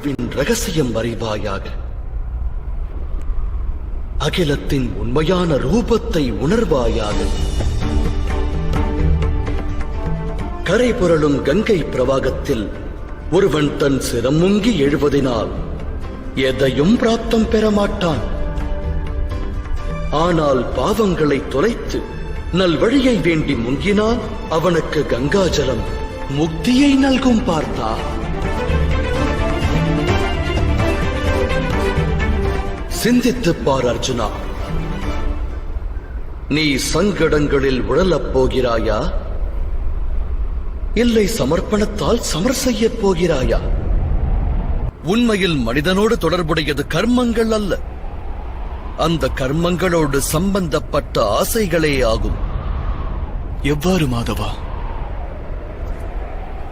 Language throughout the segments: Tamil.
வாழ்வின் ரகசியம் அறிவாயாக. அகிலத்தின் உண்மையான ரூபத்தை உணர்வாயாக. கரை புரளும் கங்கை பிரவாகத்தில் ஒருவன் தன் சிரம் முங்கி எழுவதினால் எதையும் பிராப்தம் பெறமாட்டான். ஆனால் பாவங்களை தொலைத்து நல்வழியை வேண்டி முங்கினால் அவனுக்கு கங்காஜலம் முக்தியை நல்கும். பார்த்தா, சிந்தித்துப் பார் அர்ஜுனா. நீ சங்கடங்களில் உழலப் போகிறாயா, இல்லை சமர்ப்பணத்தால் சமர் செய்யப் போகிறாயா? உண்மையில் மனிதனோடு தொடர்புடையது கர்மங்கள் அல்ல, அந்த கர்மங்களோடு சம்பந்தப்பட்ட ஆசைகளே ஆகும். எவ்வாறு மாதவா?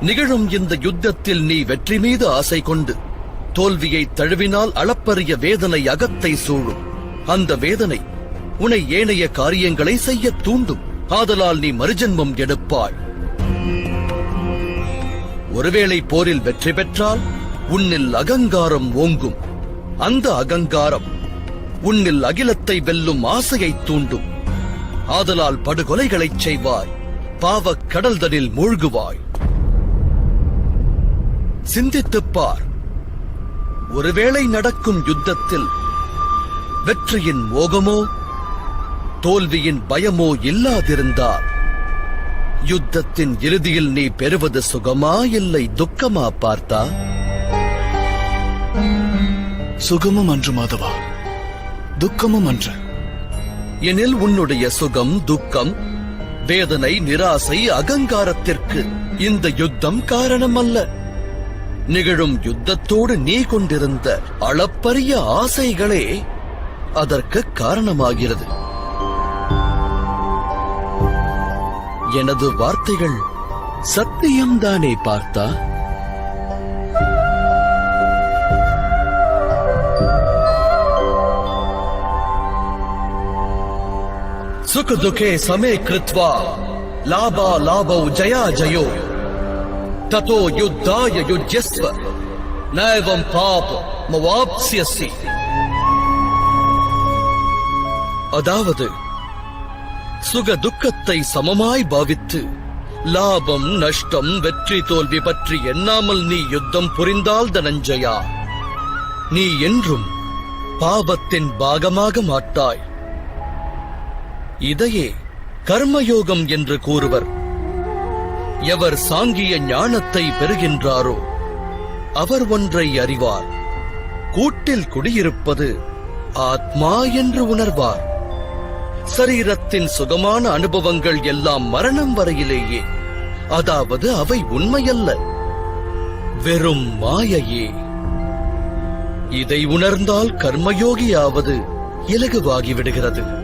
நிகழும் இந்த யுத்தத்தில் நீ வெற்றி மீது ஆசை கொண்டு தோல்வியை தழுவினால் அளப்பரிய வேதனை அகத்தை சூழும். அந்த வேதனை உன்னை ஏனைய காரியங்களை செய்ய தூண்டும். ஆதலால் நீ மறுஜென்மம் எடுப்பாய். ஒருவேளை போரில் வெற்றி பெற்றால் உன்னில் அகங்காரம் ஓங்கும். அந்த அகங்காரம் உன்னில் அகிலத்தை வெல்லும் ஆசையை தூண்டும். ஆதலால் படுகொலைகளைச் செய்வாய், பாவக் கடல்தனில் மூழ்குவாய். சிந்தித்துப் பார். ஒருவேளை நடக்கும் யுத்தத்தில் வெற்றியின் மோகமோ தோல்வியின் பயமோ இல்லாதிருந்தால் யுத்தத்தின் இறுதியில் நீ பெறுவது சுகமா இல்லை துக்கமா? பார்த்தா, சுகமும் அன்று மாதவா, துக்கமும் அன்று. எனில் உன்னுடைய சுகம், துக்கம், வேதனை, நிராசை, அகங்காரத்திற்கு இந்த யுத்தம் காரணம் அல்ல. நிகழும் யுத்தத்தோடு நீ கொண்டிருந்த அளப்பரிய ஆசைகளே அதற்கு காரணமாகிறது. எனது வார்த்தைகள் சத்தியம்தானே பார்த்தா? सुख दुखे समे कृत्वा लाभा लाभौ जया जयो ततो युद्धाय युज्यस्व नैवं पाप मवाप्स्यसि. அதாவது, சுக துக்கத்தை சமமாய் பாவித்து லாபம் நஷ்டம் வெற்றி தோல்வி பற்றி எண்ணாமல் நீ யுத்தம் புரிந்தால் தனஞ்சயா, நீ என்றும் பாவத்தின் பாகமாக மாட்டாய். இதையே கர்மயோகம் என்று கூறுவர். எவர் சாங்கிய ஞானத்தை பெறுகின்றாரோ அவர் ஒன்றை அறிவார். கூட்டில் குடியிருப்பது ஆத்மா என்று உணர்வார். சரீரத்தின் சுகமான அனுபவங்கள் எல்லாம் மரணம் வரையிலேயே, அதாவது அவை உண்மையல்ல, வெறும் மாயையே. இதை உணர்ந்தால் கர்மயோகியாவது இலகுவாகிவிடுகிறது.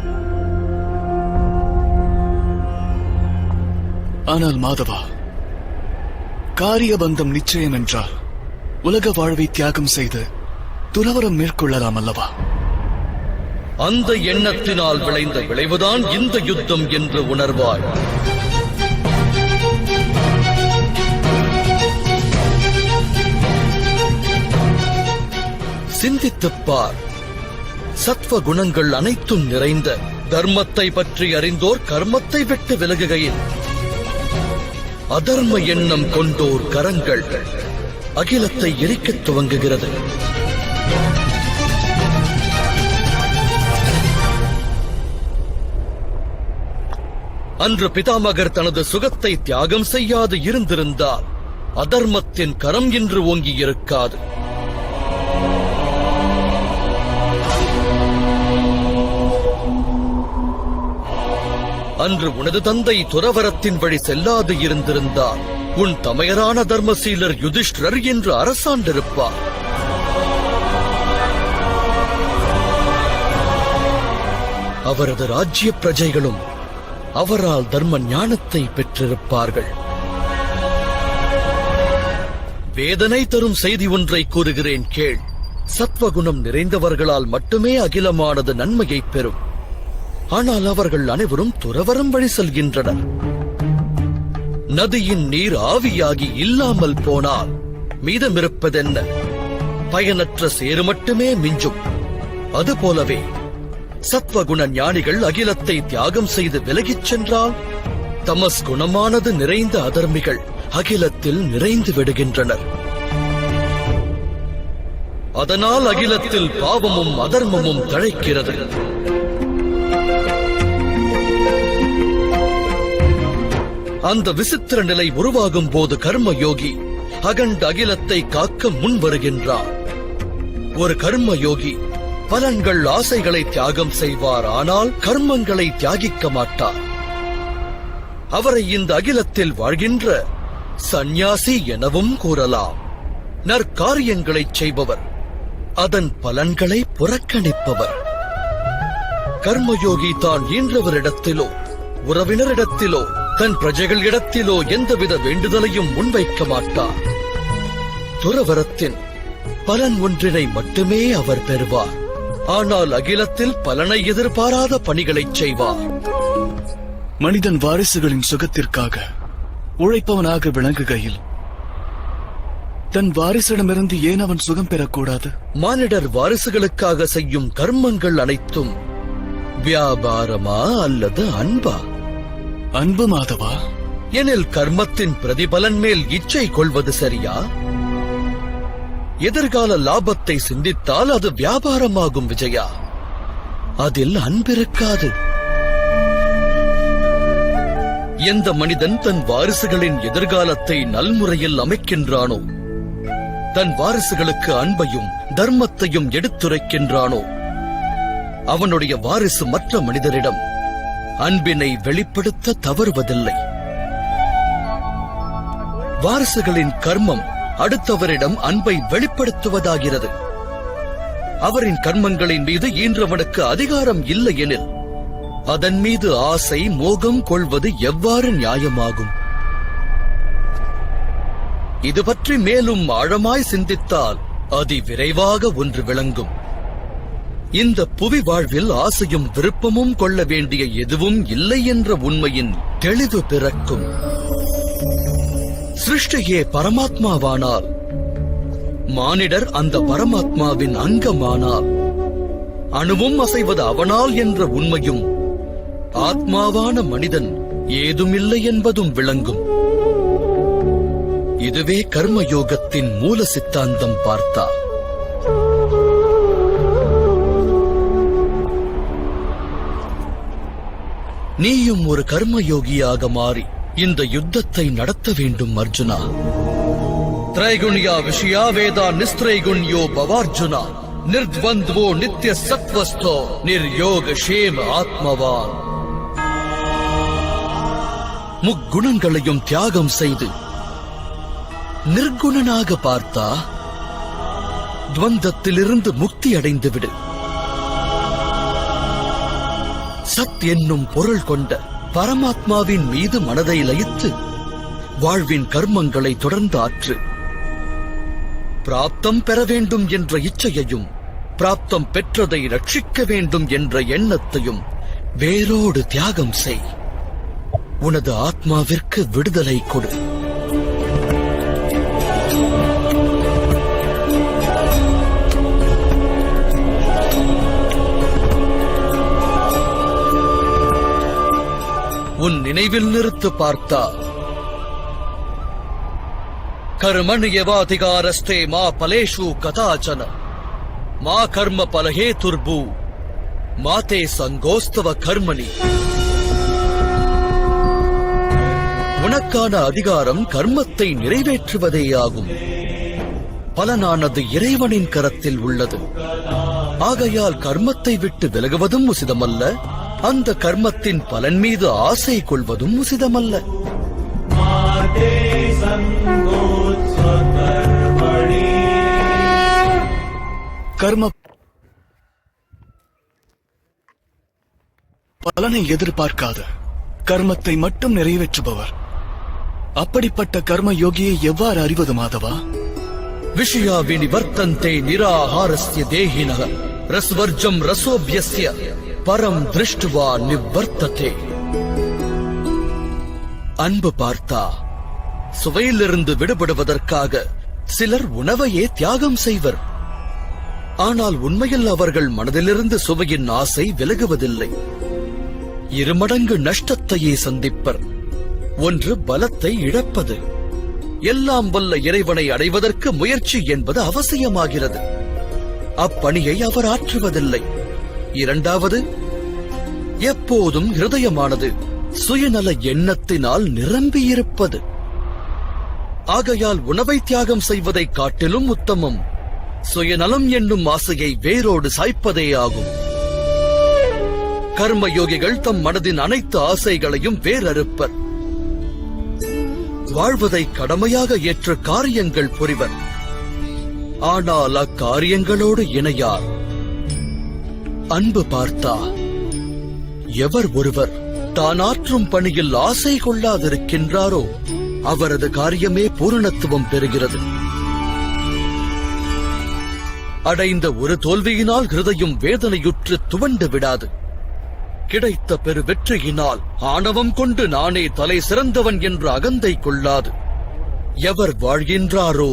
ஆனால் மாதவா, காரியபந்தம் நிச்சயம் என்றால் உலக வாழ்வை தியாகம் செய்து துறவரம் மேற்கொள்ளலாம் அல்லவா? அந்த எண்ணத்தினால் விளைந்த விளைவுதான் இந்த யுத்தம் என்று உணர்வாய். சிந்தித்துப் பார். சத்வ குணங்கள் அனைத்தும் நிறைந்த தர்மத்தை பற்றி அறிந்தோர் கர்மத்தை விட்டு விலகுகையில், அதர்ம எண்ணம் கொண்டோர் கரங்கள் அகிலத்தை எரிக்கத் துவங்குகிறது. அன்று பிதாமகர் தனது சுகத்தை தியாகம் செய்யாது இருந்திருந்தால் அதர்மத்தின் கரம் இன்று ஓங்கி இருக்காது. அன்று உனது தந்தை துறவரத்தின் வழி செல்லாது இருந்திருந்தால் உன் தமையரான தர்மசீலர் யுதிஷ்டர் என்று அரசாண்டிருப்பார். அவரது ராஜ்ய பிரஜைகளும் அவரால் தர்ம ஞானத்தை பெற்றிருப்பார்கள். வேதனை தரும் செய்தி ஒன்றை கூறுகிறேன் கேள். சத்வகுணம் நிறைந்தவர்களால் மட்டுமே அகிலமானது நன்மையை பெறும். ஆனால் அவர்கள் அனைவரும் துறவரம் வழி செல்கின்றனர். நதியின் நீர் ஆவியாகி இல்லாமல் போனால் மீதமிருப்பதென்ன? பயனற்ற சேறு மட்டுமே மிஞ்சும். அதுபோலவே சத்வகுண ஞானிகள் அகிலத்தை தியாகம் செய்து விலகிச் சென்றால் தமஸ் குணமானது நிறைந்த அதர்மிகள் அகிலத்தில் நிறைந்து விடுகின்றனர். அதனால் அகிலத்தில் பாவமும் அதர்மமும் தழைக்கிறது. அந்த விசித்திர நிலை உருவாகும் போது கர்மயோகி அகண்ட அகிலத்தை காக்க முன் வருகின்றார். ஒரு கர்மயோகி பலன்கள் ஆசைகளை தியாகம் செய்வார், ஆனால் கர்மங்களை தியாகிக்க மாட்டார். அவரை இந்த அகிலத்தில் வாழ்கின்ற சந்நியாசி எனவும் கூறலாம். நற்காரியங்களைச் செய்பவர், அதன் பலன்களை புறக்கணிப்பவர். கர்மயோகி தான் ஈன்றவரிடத்திலோ உறவினரிடத்திலோ தன் பிரஜைகளிடத்திலோ எந்தவித வேண்டுதலையும் முன்வைக்க மாட்டார். துறவரத்தின் பலன் ஒன்றினை மட்டுமே அவர் பெறுவார். ஆனால் அகிலத்தில் பலனை எதிர்பாராத பணிகளைச் செய்வார். மனிதன் வாரிசுகளின் சுகத்திற்காக உழைப்பவனாக விளங்குகையில் தன் வாரிசிடமிருந்து ஏன் அவன் சுகம் பெறக்கூடாது? மானிடர் வாரிசுகளுக்காக செய்யும் கர்மங்கள் அனைத்தும் வியாபாரமா அல்லது அன்பா? அன்பு மாதவா. எனில் கர்மத்தின் பிரதிபலன் மேல் இச்சை கொள்வது சரியா? எதிர்கால லாபத்தை சிந்தித்தால் அது வியாபாரமாகும் விஜயா. அதில் அன்பிருக்காது. எந்த மனிதன் தன் வாரிசுகளின் எதிர்காலத்தை நல்முறையில் அமைக்கின்றானோ, தன் வாரிசுகளுக்கு அன்பையும் தர்மத்தையும் எடுத்துரைக்கின்றானோ, அவனுடைய வாரிசு மற்ற மனிதரிடம் அன்பினை வெளிப்படுத்த தவறுவதில்லை. வாரிசுகளின் கர்மம் அடுத்தவரிடம் அன்பை வெளிப்படுத்துவதாகிறது. அவரின் கர்மங்களின் மீது ஈன்றவனுக்கு அதிகாரம் இல்லை எனில் அதன் மீது ஆசை மோகம் கொள்வது எவ்வாறு நியாயமாகும்? இது பற்றி மேலும் ஆழமாய் சிந்தித்தால் அதிவிரைவாக ஒன்று விளங்கும். இந்த புவி வாழ்வில் ஆசையும் விருப்பமும் கொள்ள வேண்டிய எதுவும் இல்லை என்ற உண்மையின் தெளிவு பிறக்கும். சிருஷ்டியே பரமாத்மாவானால், மானிடர் அந்த பரமாத்மாவின் அங்கமானால், அணுவும் அசைவது அவனால் என்ற உண்மையும், ஆத்மாவான மனிதன் ஏதுமில்லை என்பதும் விளங்கும். இதுவே கர்மயோகத்தின் மூல சித்தாந்தம் பார்த்தார். நீயும் ஒரு கர்மயோகியாக மாறி இந்த யுத்தத்தை நடத்த வேண்டும் அர்ஜுனா. திரைகுண்யா விஷயா வேதா நிஸ்திரைகுண்யோ பவார்ஜுனா நிர்த்வந்த்வோ நித்ய சத்வஸ்தோ நிர்யோக ஷேம ஆத்மவான். முக்குணங்களையும் தியாகம் செய்து நிர்குணனாக பார்த்தா துவந்தத்திலிருந்து முக்தி அடைந்து விடு. சத் என்னும் பொருள் கொண்ட பரமாத்மாவின் மீது மனதை லயித்து வாழ்வின் கர்மங்களை தொடர்ந்து ஆற்று. பிராப்தம் பெற வேண்டும் என்ற இச்சையையும் பிராப்தம் பெற்றதை ரட்சிக்க வேண்டும் என்ற எண்ணத்தையும் வேரோடு தியாகம் செய். உனது ஆத்மாவிற்கு விடுதலை கொடு. உன் நினைவில் நிறுத்து பார்த்தா கர்மண்யவாதிகாரஸ்தே மா பலேஷு கதாச்சன மா கர்ம பலஹே துர்பு மாதே சங்கோஸ்தவ கர்மணி. உனக்கான அதிகாரம் கர்மத்தை நிறைவேற்றுவதேயாகும். பலனானது இறைவனின் கரத்தில் உள்ளது. ஆகையால் கர்மத்தை விட்டு விலகுவதும் உசிதமல்ல, அந்த கர்மத்தின் பலன் மீது ஆசை கொள்வதும் உசிதமல்ல. கர்ம பலனை எதிர்பார்க்காத கர்மத்தை மட்டும் நிறைவேற்றுபவர். அப்படிப்பட்ட கர்ம யோகியை எவ்வாறு அறிவது மாதவா? விஷயா வினிவர்த்தந்தே நிராஹாரஸ்ய தேஹினஹ ரஸ்வர்ஜம் ரசோப்யஸ்ய பரம் திருஷ்டுவா நிவர்த்ததே. அன்பு பார்த்தா சுவையிலிருந்து விடுபடுவதற்காக சிலர் உணவையே தியாகம் செய்வர். ஆனால் உண்மையில் அவர்கள் மனதிலிருந்து சுவையின் ஆசை விலகுவதில்லை. இருமடங்கு நஷ்டத்தையே சந்திப்பர். ஒன்று பலத்தை இழப்பது. எல்லாம் வல்ல இறைவனை அடைவதற்கு முயற்சி என்பது அவசியமாகிறது. அப்பணியை அவர் ஆற்றுவதில்லை. இரண்டாவது, எப்போதும் ஹிருதயமானது சுயநல எண்ணத்தினால் நிரம்பியிருப்பது. ஆகையால் உணவை தியாகம் செய்வதை காட்டிலும் உத்தமம் சுயநலம் என்னும் ஆசையை வேரோடு சாய்ப்பதே ஆகும். கர்மயோகிகள் தம் மனதின் அனைத்து ஆசைகளையும் வேரறுப்பர். வாழ்வதை கடமையாக ஏற்ற காரியங்கள் புரிவர். ஆனால் அக்காரியங்களோடு இணையார். அன்பு பார்த்தா எவர் ஒருவர் தான் ஆற்றும் பணியில் ஆசை கொள்ளாதிருக்கின்றாரோ அவரது காரியமே பூரணத்துவம் பெறுகிறது. அடைந்த ஒரு தோல்வியினால் ஹிருதயம் வேதனையுற்று துவண்டு விடாது. கிடைத்த பெரு வெற்றியினால் ஆணவம் கொண்டு நானே தலை சிறந்தவன் என்ற அகந்தை கொள்ளாது. எவர் வாழ்கின்றாரோ